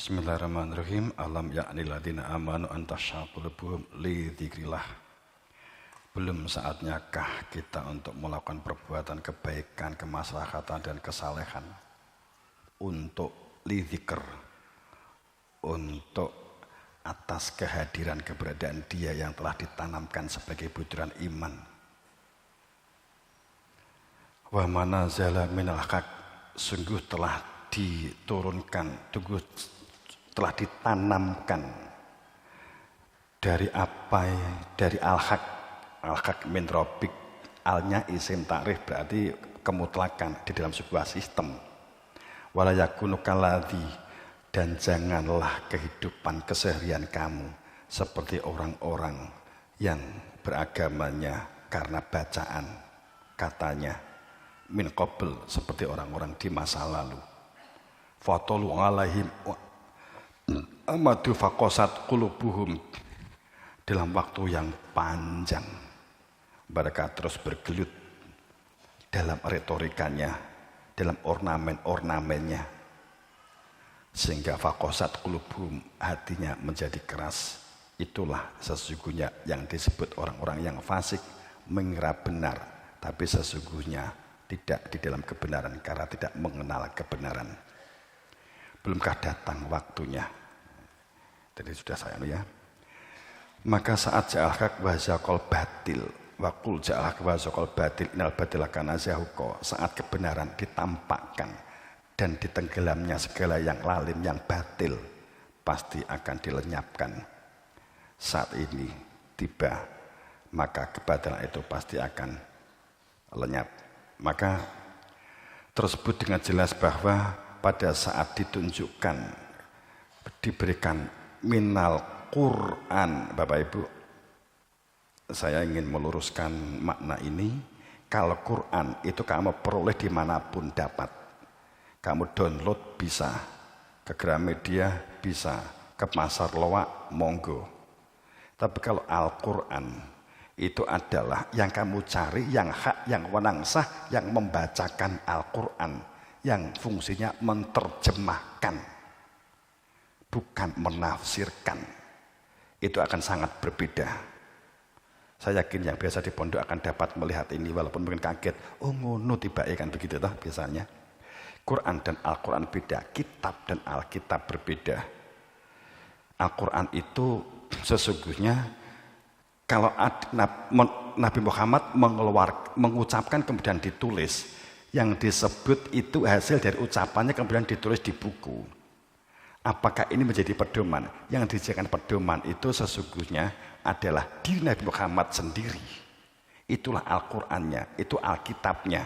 Bismillahirrahmanirrahim. Alam ya'nil ladzina amanu an takhsha qulubuhum li dzikrillah. Belum saatnyakah kita untuk melakukan perbuatan kebaikan, kemaslahatan dan kesalehan untuk li dzikr, untuk atas kehadiran keberadaan Dia yang telah ditanamkan sebagai butiran iman. Wa manazala minal haq, sungguh telah diturunkan, telah ditanamkan dari apa? Dari al-haq. Al-haq min rabbik. Alnya isim ta'rif, berarti kemutlakan di dalam sebuah sistem. Wala yakunu kalladzi, dan janganlah kehidupan keseharian kamu seperti orang-orang yang beragamanya karena bacaan, katanya min qabl, seperti orang-orang di masa lalu. Fatolu alaihim amadu faqasat qulubuhum, dalam waktu yang panjang mereka terus bergelut dalam retorikanya, dalam ornamen-ornamennya, sehingga faqasat qulubuhum, hatinya menjadi keras. Itulah sesungguhnya yang disebut orang-orang yang fasik, mengira benar tapi sesungguhnya tidak di dalam kebenaran karena tidak mengenal kebenaran. Belumkah datang waktunya? Jadi sudah saya ya. Maka saat ja'alhaq wa zaqal batil wa qul ja'alhaq wa zaqal batil innal batila kana zahuqa, saat kebenaran ditampakkan dan ditenggelamnya segala yang lalim, yang batil pasti akan dilenyapkan. Saat ini tiba, maka kebatilan itu pasti akan lenyap. Maka tersebut dengan jelas bahwa pada saat ditunjukkan, diberikan minal Quran, Bapak Ibu, saya ingin meluruskan makna ini. Kalau Quran itu kamu peroleh dimanapun dapat, kamu download bisa, ke Gramedia bisa, ke pasar loak monggo. Tapi kalau Al-Quran itu adalah yang kamu cari, yang hak, yang wenang sah, yang membacakan Al-Quran, yang fungsinya menerjemahkan, bukan menafsirkan. Itu akan sangat berbeda. Saya yakin yang biasa di pondok akan dapat melihat ini, walaupun mungkin kaget. Oh ngono tiba kan begitu toh biasanya. Quran dan Al-Quran beda, kitab dan Alkitab berbeda. Al-Quran itu sesungguhnya kalau Nabi Muhammad mengucapkan kemudian ditulis, yang disebut itu hasil dari ucapannya kemudian ditulis di buku. Apakah ini menjadi pedoman? Yang dijadikan pedoman itu sesungguhnya adalah diri Nabi Muhammad sendiri. Itulah Al-Qur'annya, itu Alkitabnya.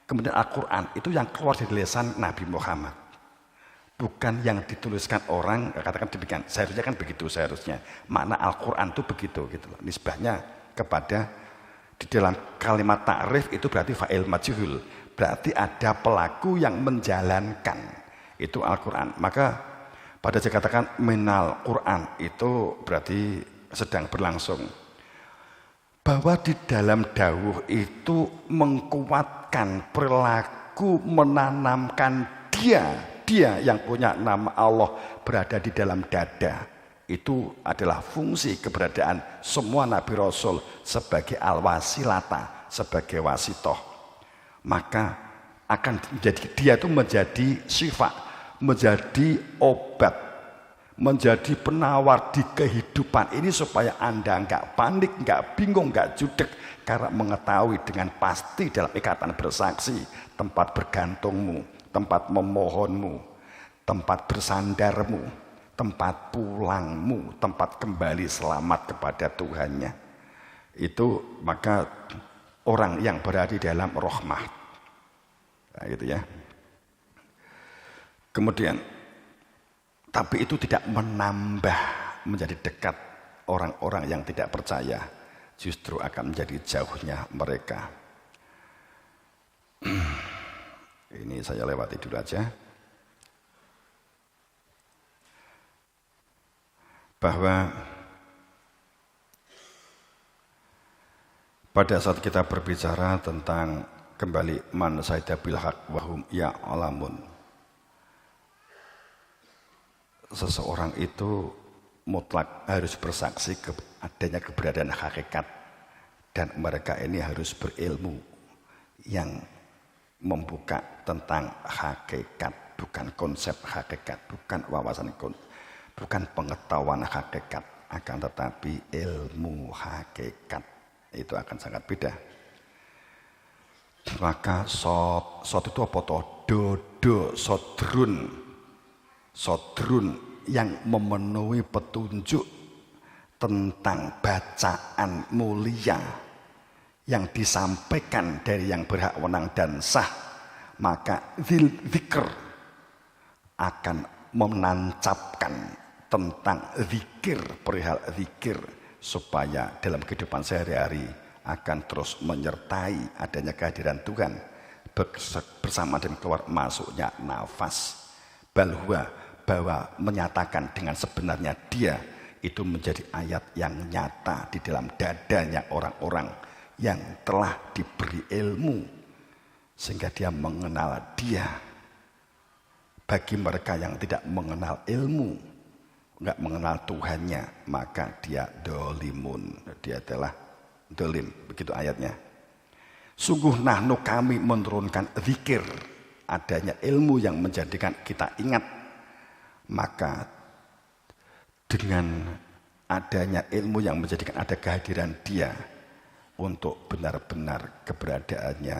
Kemudian Al-Qur'an itu yang keluar dari lisan Nabi Muhammad. Bukan yang dituliskan orang, katakan demikian. Seharusnya kan begitu seharusnya. Makna Al-Qur'an itu begitu gitu loh. Nisbahnya kepada, di dalam kalimat ta'rif itu berarti fa'il majhul. Berarti ada pelaku yang menjalankan. Itu Al-Quran. Maka pada saya katakan minal Quran itu berarti sedang berlangsung. Bahwa di dalam dawuh itu mengkuatkan perilaku, menanamkan dia yang punya nama Allah berada di dalam dada. Itu adalah fungsi keberadaan semua Nabi Rasul sebagai al-wasilata, sebagai wasitoh. Maka akan menjadi, dia itu menjadi syifa, menjadi obat, menjadi penawar di kehidupan ini supaya Anda enggak panik, enggak bingung, enggak judek, karena mengetahui dengan pasti dalam ikatan bersaksi tempat bergantungmu, tempat memohonmu, tempat bersandarmu, tempat pulangmu, tempat kembali selamat kepada Tuhannya. Itu maka orang yang berada di dalam rahmah, nah, gitu ya. Kemudian, tapi itu tidak menambah menjadi dekat orang-orang yang tidak percaya, justru akan menjadi jauhnya mereka. Ini saya lewati dulu aja. Bahwa pada saat kita berbicara tentang kembali man saida bil haq wahum ya alamun, seseorang itu mutlak harus bersaksi adanya keberadaan hakikat, dan mereka ini harus berilmu yang membuka tentang hakikat, bukan konsep hakikat, bukan wawasan, bukan pengetahuan hakikat, akan tetapi ilmu hakikat. Itu akan sangat beda. Maka sot itu apa toh? Dodo, sodrun yang memenuhi petunjuk tentang bacaan mulia yang disampaikan dari yang berhak wenang dan sah, maka zikr akan menancapkan tentang zikir, perihal zikir, supaya dalam kehidupan sehari-hari akan terus menyertai adanya kehadiran Tuhan bersama dengan keluar masuknya nafas. Bahwa menyatakan dengan sebenarnya dia itu menjadi ayat yang nyata di dalam dadanya orang-orang yang telah diberi ilmu sehingga dia mengenal dia. Bagi mereka yang tidak mengenal ilmu, enggak mengenal Tuhannya, maka dia dolimun, dia adalah dolim, begitu ayatnya. Sungguh nahnu kami menurunkan zikir, adanya ilmu yang menjadikan kita ingat, maka dengan adanya ilmu yang menjadikan ada kehadiran dia untuk benar-benar keberadaannya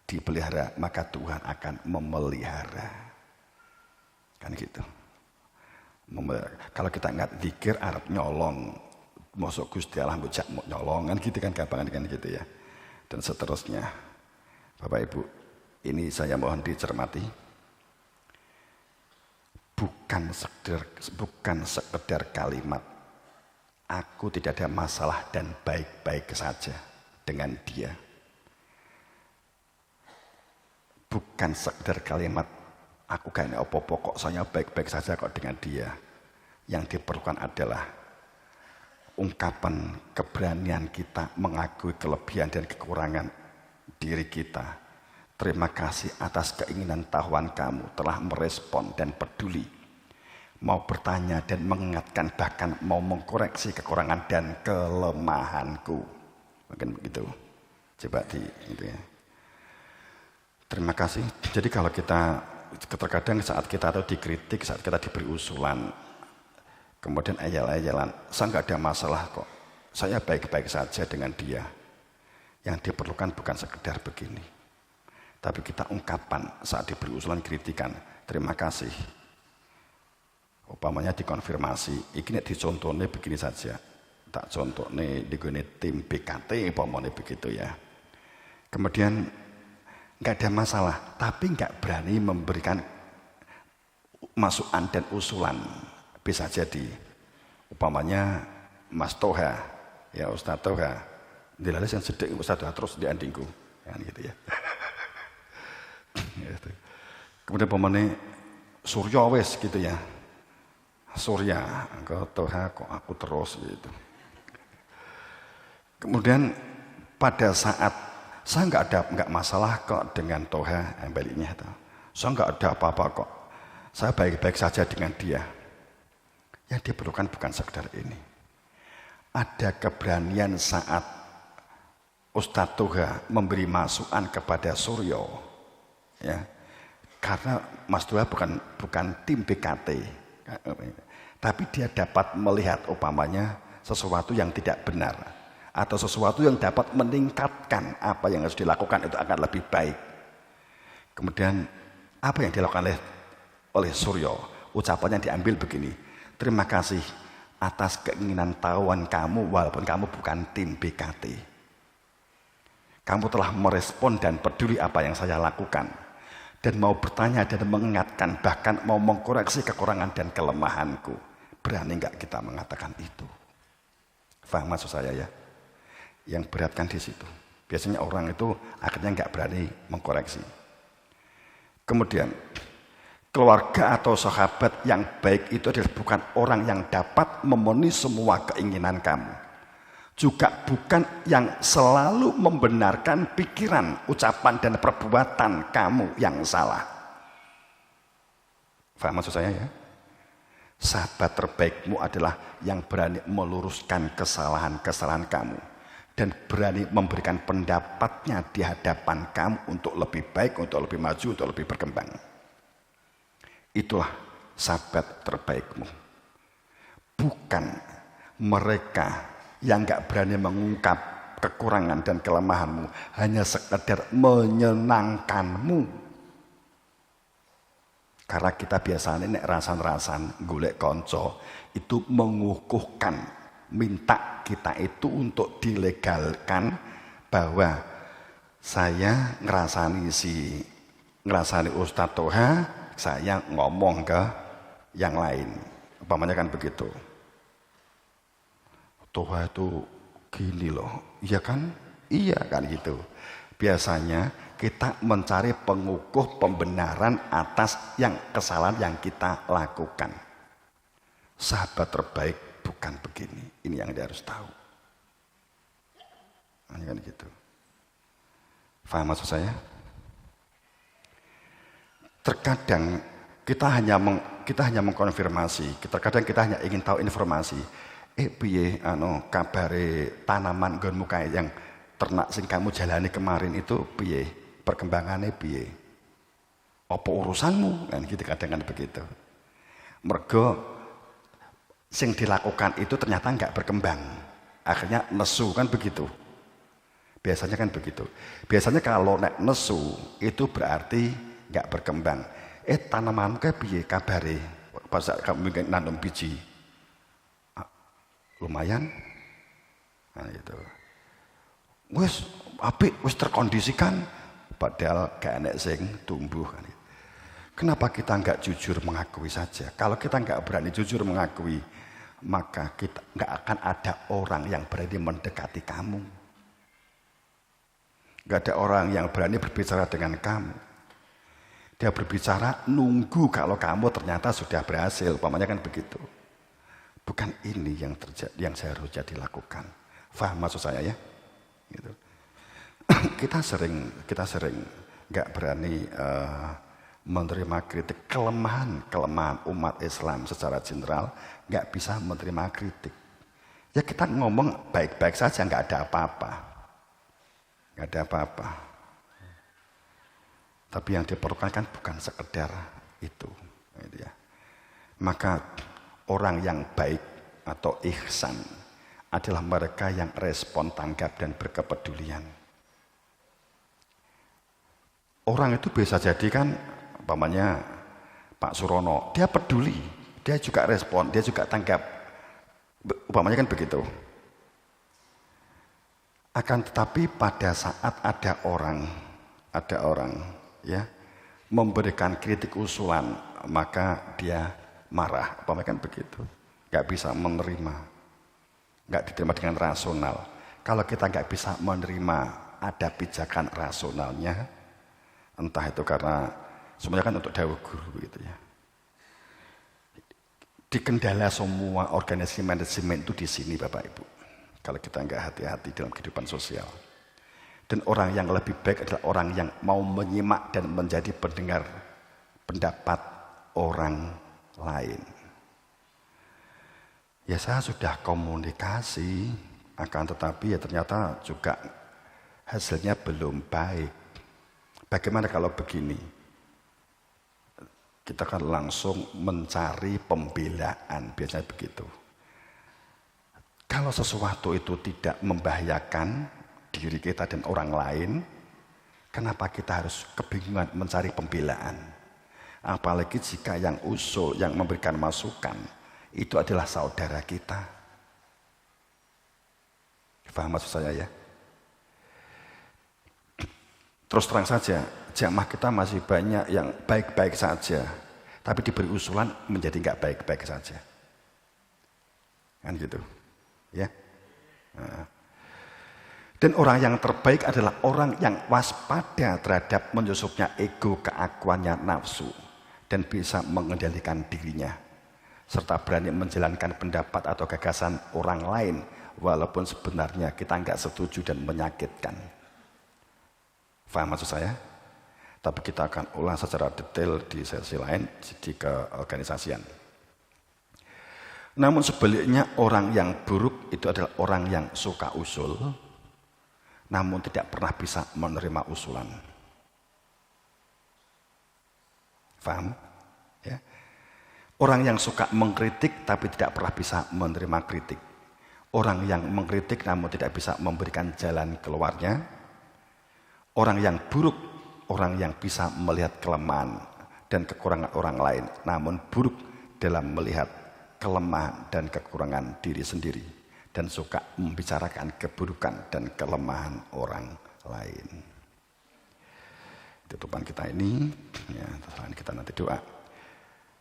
dipelihara, maka Tuhan akan memelihara. Kan gitu. Kalau kita ingat zikir Arab nyolong, masuk Gusti Allah bocah nyolong, kan gitu kan, gampang kan gitu ya. Dan seterusnya. Bapak Ibu, ini saya mohon dicermati. Bukan sekedar kalimat aku tidak ada masalah dan baik-baik saja dengan dia. Bukan sekedar kalimat aku gak ada apa-apa kok, saya baik-baik saja kok dengan dia. Yang diperlukan adalah ungkapan keberanian kita mengakui kelebihan dan kekurangan diri kita. Terima kasih atas keinginan tahuan kamu telah merespon dan peduli. Mau bertanya dan mengingatkan, bahkan mau mengkoreksi kekurangan dan kelemahanku. Mungkin begitu. Coba gitu ya. Terima kasih. Jadi kalau kita terkadang saat kita atau dikritik, saat kita diberi usulan, kemudian ayal-ayalan, saya nggak ada masalah kok, saya baik-baik saja dengan dia. Yang diperlukan bukan sekedar begini, tapi kita ungkapan saat diberi usulan kritikan, terima kasih. Umpamanya dikonfirmasi, ini dicontohnya begini saja, tak contohnya digone tim BKT, umpamanya begitu ya. Kemudian nggak ada masalah, tapi nggak berani memberikan masukan dan usulan. Bisa jadi umpamanya Mas Toha, ya Ustaz Toha, dilalis yang sedek Ustaz Toha terus di andingku, kan gitu ya. Kemudian umpamanya Surya wes gitu ya, Surya, engkau Toha kok aku terus gitu. Kemudian pada saat saya nggak masalah kok dengan Toha, yang baliknya itu, saya nggak ada apa-apa kok, saya baik-baik saja dengan dia. Yang diperlukan bukan sekedar ini. Ada keberanian saat Ustadz Toha memberi masukan kepada Suryo, ya, karena Mas Toha bukan tim BKT, tapi dia dapat melihat umpamanya sesuatu yang tidak benar atau sesuatu yang dapat meningkatkan apa yang harus dilakukan itu akan lebih baik. Kemudian apa yang dilakukan oleh Suryo? Ucapannya diambil begini. Terima kasih atas keinginan tahuan kamu walaupun kamu bukan tim BKT. Kamu telah merespon dan peduli apa yang saya lakukan. Dan mau bertanya dan mengingatkan, bahkan mau mengkoreksi kekurangan dan kelemahanku. Berani enggak kita mengatakan itu? Faham maksud saya ya? Yang berat kan di situ. Biasanya orang itu akhirnya enggak berani mengkoreksi. Kemudian keluarga atau sahabat yang baik itu adalah bukan orang yang dapat memenuhi semua keinginan kamu. Juga bukan yang selalu membenarkan pikiran, ucapan, dan perbuatan kamu yang salah. Faham maksud saya ya? Sahabat terbaikmu adalah yang berani meluruskan kesalahan-kesalahan kamu dan berani memberikan pendapatnya di hadapan kamu untuk lebih baik, untuk lebih maju, untuk lebih berkembang. Itulah sahabat terbaikmu. Bukan mereka yang gak berani mengungkap kekurangan dan kelemahanmu, hanya sekedar menyenangkanmu. Karena kita biasanya nek rasan-rasan golek konco itu mengukuhkan, minta kita itu untuk dilegalkan bahwa saya ngerasani Ustadz Toha, saya ngomong ke yang lain. Umpamanya kan begitu. Toha itu gini loh, iya kan? Iya kan gitu. Biasanya kita mencari pengukuh pembenaran atas kesalahan yang kita lakukan. Sahabat terbaik bukan begini. Ini yang dia harus tahu. Ini kan gitu. Faham maksud saya? Terkadang kita hanya mengkonfirmasi. Terkadang kita hanya ingin tahu informasi. Piye kabare tanaman nggonmu kae yang ternak sing kamu jalani kemarin itu piye? Perkembangannya piye? Apa urusanmu? Kan gitu kadang kan begitu. Mergo sing dilakukan itu ternyata enggak berkembang. Akhirnya nesu kan begitu. Biasanya kan begitu. Biasanya kalau nek nesu itu berarti enggak berkembang. Tanaman kae piye kabare? Pas kamu nanam biji. Lumayan. Nah itu. Wis apik, wis terkondisikan. Padahal gak enek sing tumbuh. Kenapa kita enggak jujur mengakui saja? Kalau kita enggak berani jujur mengakui, maka kita enggak akan ada orang yang berani mendekati kamu. Enggak ada orang yang berani berbicara dengan kamu. Dia berbicara nunggu kalau kamu ternyata sudah berhasil. Umpamanya kan begitu. Bukan ini yang terjadi, yang seharusnya dilakukan. Faham maksud saya ya? Gitu. Kita sering nggak berani menerima kritik, kelemahan umat Islam secara general nggak bisa menerima kritik. Ya kita ngomong baik-baik saja, nggak ada apa-apa. Tapi yang diperlukan kan bukan sekedar itu. Gitu ya. Maka orang yang baik atau ihsan adalah mereka yang respon, tanggap, dan berkepedulian. Orang itu bisa jadi kan, umpamanya Pak Surono, dia peduli, dia juga respon, dia juga tanggap. Umpamanya kan begitu. Akan tetapi pada saat ada orang ya memberikan kritik usulan, maka dia marah, umpamanya kan begitu. Gak bisa menerima, gak diterima dengan rasional. Kalau kita gak bisa menerima ada pijakan rasionalnya, entah itu karena semuanya kan untuk dawuh guru gitu ya. Dikendala semua organisasi manajemen itu di sini Bapak Ibu. Kalau kita nggak hati-hati dalam kehidupan sosial. Dan orang yang lebih baik adalah orang yang mau menyimak dan menjadi pendengar pendapat orang lain. Ya saya sudah komunikasi, akan tetapi ya ternyata juga hasilnya belum baik. Bagaimana kalau begini? Kita kan langsung mencari pembelaan, biasanya begitu. Kalau sesuatu itu tidak membahayakan diri kita dan orang lain, kenapa kita harus kebingungan mencari pembelaan? Apalagi jika yang usul, yang memberikan masukan, itu adalah saudara kita. Paham maksud saya ya? Terus terang saja, jamaah kita masih banyak yang baik-baik saja, tapi diberi usulan menjadi nggak baik-baik saja. Kan gitu, ya. Nah. Dan orang yang terbaik adalah orang yang waspada terhadap menyusupnya ego, keakuannya, nafsu, dan bisa mengendalikan dirinya, serta berani menjalankan pendapat atau gagasan orang lain, walaupun sebenarnya kita nggak setuju dan menyakitkan. Faham maksud saya? Tapi kita akan ulas secara detail di sesi lain di keorganisasian. Namun sebaliknya orang yang buruk itu adalah orang yang suka usul, namun tidak pernah bisa menerima usulan. Paham? Ya. Orang yang suka mengkritik tapi tidak pernah bisa menerima kritik. Orang yang mengkritik namun tidak bisa memberikan jalan keluarnya. Orang yang buruk, orang yang bisa melihat kelemahan dan kekurangan orang lain, namun buruk dalam melihat kelemahan dan kekurangan diri sendiri dan suka membicarakan keburukan dan kelemahan orang lain. Tutupan kita ini, ya, selain kita nanti doa.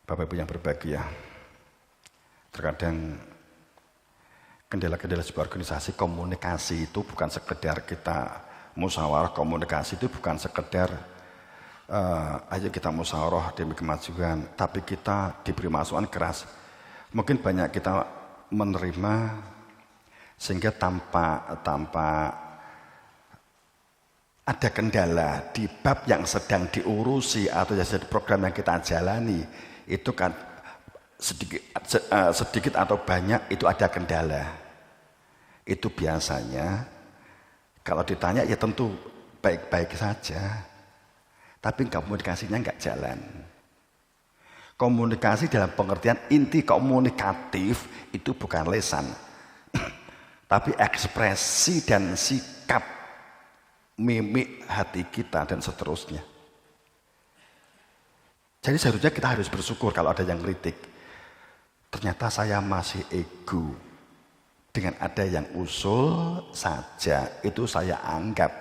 Bapak Ibu yang berbahagia, terkadang kendala-kendala sebuah organisasi komunikasi itu bukan sekedar kita musyawarah, komunikasi itu bukan sekedar ayo kita musyawarah demi kemajuan, tapi kita diberi masukan keras. Mungkin banyak kita menerima sehingga tanpa ada kendala di bab yang sedang diurusi atau jadi program yang kita jalani, itu kan sedikit atau banyak itu ada kendala. Itu biasanya kalau ditanya ya tentu baik-baik saja, tapi komunikasinya nggak jalan. Komunikasi dalam pengertian inti komunikatif itu bukan lisan, tapi ekspresi dan sikap, mimik hati kita dan seterusnya. Jadi seharusnya kita harus bersyukur kalau ada yang kritik. Ternyata saya masih ego. Dengan ada yang usul saja, itu saya anggap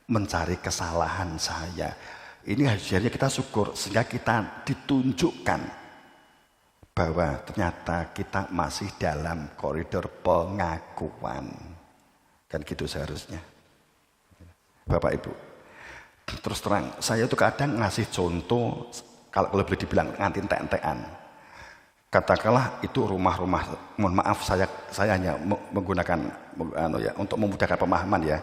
mencari kesalahan saya. Ini harusnya kita syukur sehingga kita ditunjukkan bahwa ternyata kita masih dalam koridor pengakuan. Kan gitu seharusnya. Bapak Ibu, terus terang, saya tuh kadang ngasih contoh, kalau boleh dibilang ngantin entek-entekan. Katakanlah itu rumah-rumah, mohon maaf saya hanya menggunakan untuk memudahkan pemahaman ya.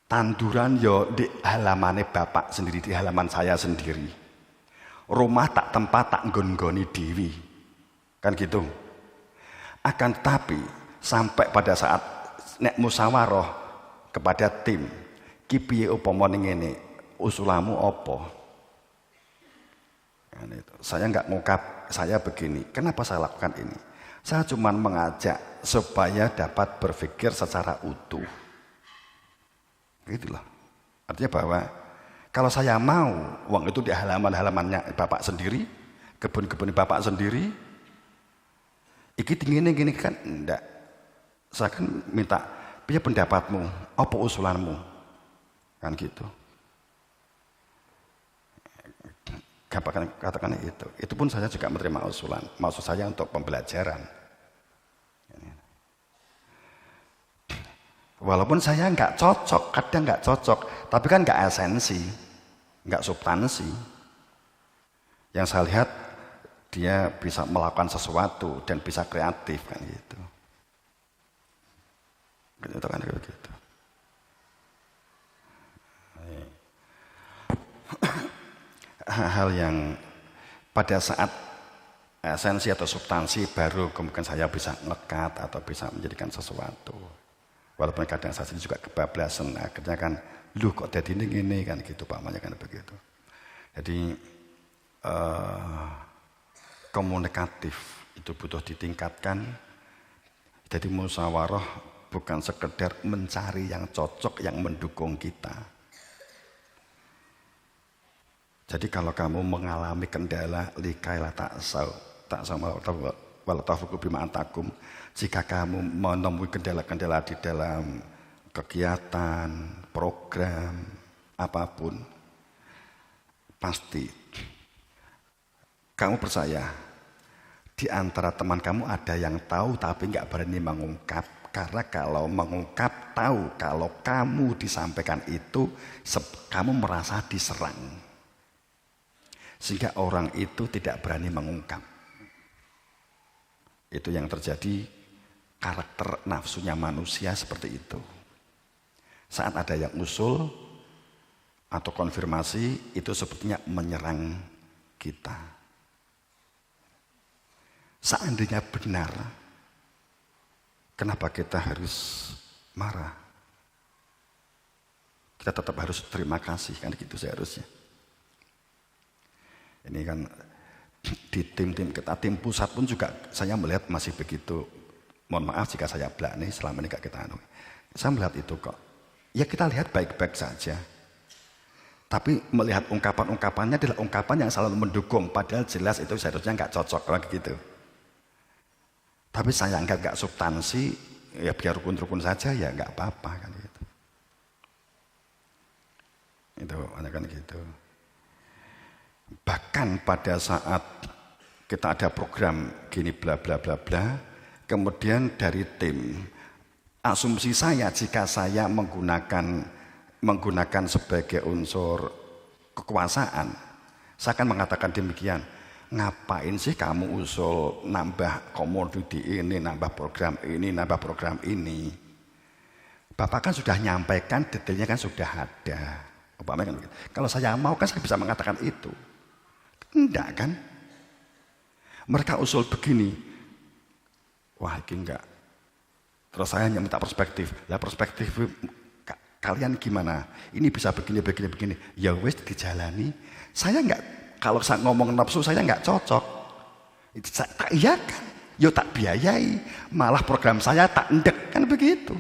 Tanduran yo di halamannya bapak sendiri, di halaman saya sendiri. Rumah tak tempat tak nggon-nggoni dewi. Kan gitu. Akan tetapi sampai pada saat nek musyawarah kepada tim, ki piye upama ngene, usulamu apa? Nah, saya enggak ngungkap saya begini. Kenapa saya lakukan ini? Saya cuma mengajak supaya dapat berpikir secara utuh. Gitulah. Artinya bahwa kalau saya mau uang itu di halaman-halamannya bapak sendiri, kebun-kebun bapak sendiri, iki gini kan enggak. Saya kan minta, piye pendapatmu, apa usulanmu? Kan gitu. Katakan itu. Itu pun saya juga menerima usulan. Maksud saya untuk pembelajaran. Walaupun saya nggak cocok, kadang nggak cocok, tapi kan nggak esensi, nggak substansi. Yang saya lihat dia bisa melakukan sesuatu dan bisa kreatif kan gitu. Itu kan begitu. Hal yang pada saat esensi atau substansi baru kemudian saya bisa ngekat atau bisa menjadikan sesuatu. Walaupun kadang saya sendiri juga kebablasan, akhirnya kan, lu kok jadi ini kan gitu, pamannya kan begitu. Jadi komunikatif itu butuh ditingkatkan. Jadi musyawarah bukan sekedar mencari yang cocok, yang mendukung kita. Jadi kalau kamu mengalami kendala, likailah tak sama walatafuku bima antakum. Jika kamu menemui kendala-kendala di dalam kegiatan, program, apapun, pasti kamu percaya di antara teman kamu ada yang tahu tapi nggak berani mengungkap. Karena kalau mengungkap tahu kalau kamu disampaikan itu, kamu merasa diserang. Sehingga orang itu tidak berani mengungkap. Itu yang terjadi. Karakter nafsunya manusia seperti itu. Saat ada yang usul atau konfirmasi, itu sepertinya menyerang kita. Seandainya benar, kenapa kita harus marah? Kita tetap harus terima kasih, kan gitu seharusnya. Ini kan di tim-tim kita, tim pusat pun juga saya melihat masih begitu. Mohon maaf jika saya belak nih, selama ini gak kita anu. Saya melihat itu kok. Ya kita lihat baik-baik saja. Tapi melihat ungkapan-ungkapannya adalah ungkapan yang selalu mendukung. Padahal jelas itu seharusnya gak cocok kalau gitu. Tapi saya anggap gak substansi, ya biar rukun-rukun saja ya gak apa-apa kan gitu. Itu kan gitu. Bahkan pada saat kita ada program gini bla bla bla bla, kemudian dari tim, asumsi saya jika saya menggunakan sebagai unsur kekuasaan, saya akan mengatakan demikian. Ngapain sih kamu usul nambah komoditi ini, nambah program ini, nambah program ini? Bapak kan sudah nyampaikan, detailnya kan sudah ada. Kan begitu. Kalau saya mau kan saya bisa mengatakan itu. Enggak kan? Mereka usul begini. Wah ini enggak. Terus saya hanya minta perspektif. Lah perspektif kalian gimana? Ini bisa begini, begini, begini. Ya wes dijalani. Saya enggak, kalau saya ngomong nafsu saya enggak cocok. Itu saya tak iya kan? Yo tak biayai. Malah program saya tak endek kan begitu.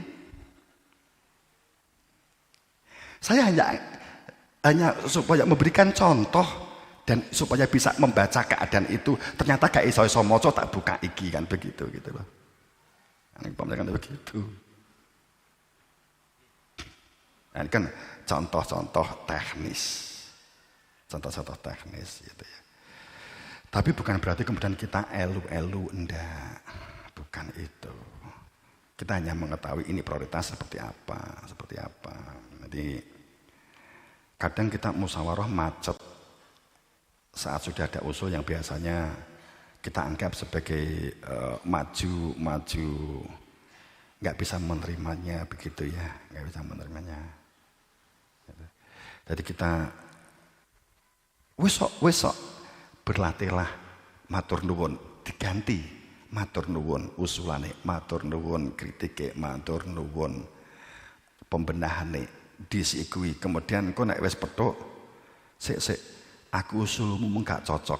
Saya hanya supaya memberikan contoh dan supaya bisa membaca keadaan itu. Ternyata gak iso moco tak buka iki kan begitu gitu loh. Kan begitu. Nah, ini kan contoh-contoh teknis. Contoh-contoh teknis gitu ya. Tapi bukan berarti kemudian kita elu-elu, enggak. Bukan itu. Kita hanya mengetahui ini prioritas seperti apa. Jadi kadang kita musyawarah macet saat sudah ada usul yang biasanya kita anggap sebagai maju, nggak bisa menerimanya begitu ya, nggak bisa menerimanya. Jadi kita wesok berlatihlah matur nuwun, diganti matur nuwun usulane, matur nuwun kritike, matur nuwun pembenahane. Disikui kemudian kok nek wis petuk sik aku usulmu gak cocok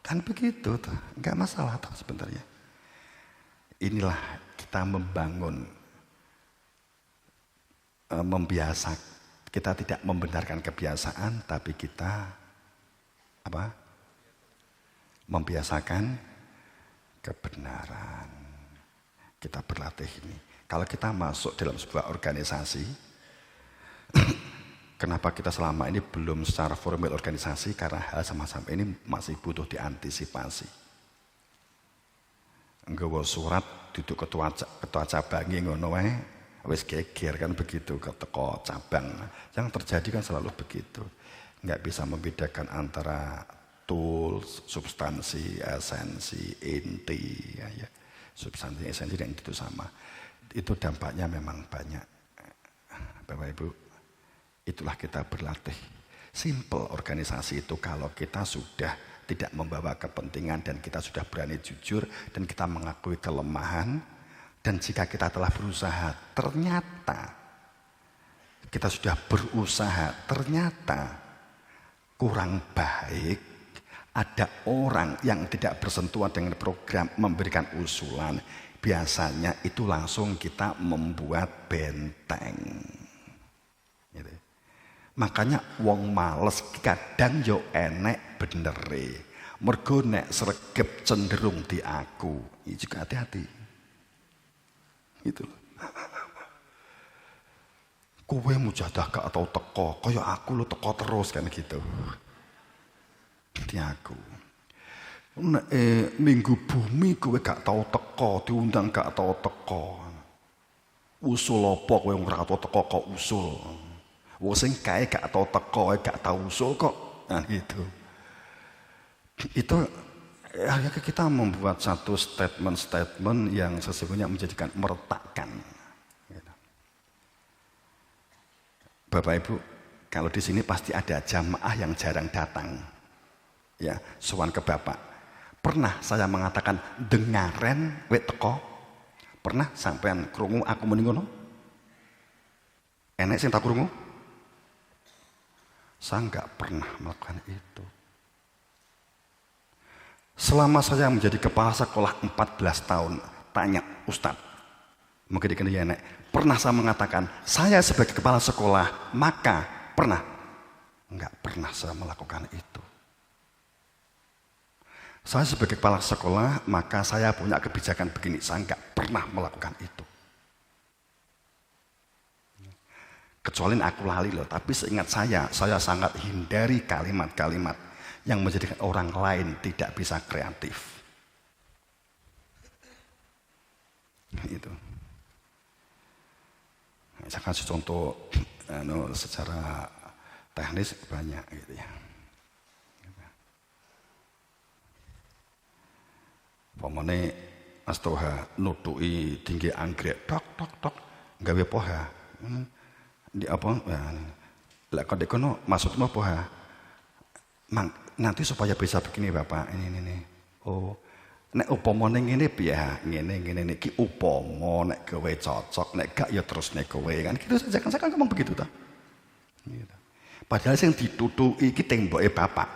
kan begitu tuh, enggak masalah tuh sebenarnya. Inilah kita membangun membiasa, kita tidak membenarkan kebiasaan tapi kita membiasakan kebenaran. Kita berlatih ini. Kalau kita masuk dalam sebuah organisasi, kenapa kita selama ini belum secara formal organisasi? Karena hal semacam ini masih butuh diantisipasi. Nggawa surat duduk ketua cabang ngono wae wis geger kan begitu ke teko cabang. Yang terjadi kan selalu begitu. Enggak bisa membedakan antara tools, substansi, esensi, inti ya. Substansi, esensi dan itu sama. Itu dampaknya memang banyak. Bapak Ibu, itulah kita berlatih. Simple organisasi itu kalau kita sudah tidak membawa kepentingan dan kita sudah berani jujur dan kita mengakui kelemahan, dan jika kita telah berusaha ternyata kita sudah berusaha ternyata kurang baik, ada orang yang tidak bersentuhan dengan program memberikan usulan, biasanya itu langsung kita membuat benteng. Gitu. Makanya wong males kadang yo enek benere. Mergo nek sregep cenderung di aku. Ini juga hati-hati. Gitu loh. Kowe mujadah gak atau teko, kaya aku lo teko terus kan gitu. Di aku. Nek minggu bumi kowe gak tau teko, diundang gak tau teko. Usul apa kowe ora tau teko kok usul. Wong sing kae gak tau teko, gak tau usul kok. Nah gitu. Itu akhirnya kita membuat satu statement yang sesungguhnya menjadikan meretakkan. Gitu. Bapak Ibu, kalau di sini pasti ada jamaah yang jarang datang. Ya, sowan ke Bapak. Pernah saya mengatakan dengaren wek teko? Pernah sampean krungu aku muni ngono? Enek sing tak krungu? Saya enggak pernah melakukan itu. Selama saya menjadi kepala sekolah 14 tahun, tanya Ustadz, mungkin dikene enek, pernah saya mengatakan, saya sebagai kepala sekolah, maka pernah? Enggak pernah saya melakukan itu. Saya sebagai kepala sekolah, maka saya punya kebijakan begini, saya enggak pernah melakukan itu. Kecuali aku lali loh, tapi seingat saya sangat hindari kalimat-kalimat yang menjadikan orang lain tidak bisa kreatif. Itu. Saya kasih contoh secara teknis banyak gitu ya. Pamane Mas Toha nutui tinggi anggrek tok gawe poha. Di apa? Lah kok dekono maksudmu poha? Nanti supaya bisa begini Bapak, ini. Oh, nek upama ning ngene piye? Ngene niki upama nek kowe cocok, nek gak ya terus nek kowe kan gitu saja kan saya kan ngomong begitu ta. Gitu. Padahal sing ditutuki iki temboke Bapak.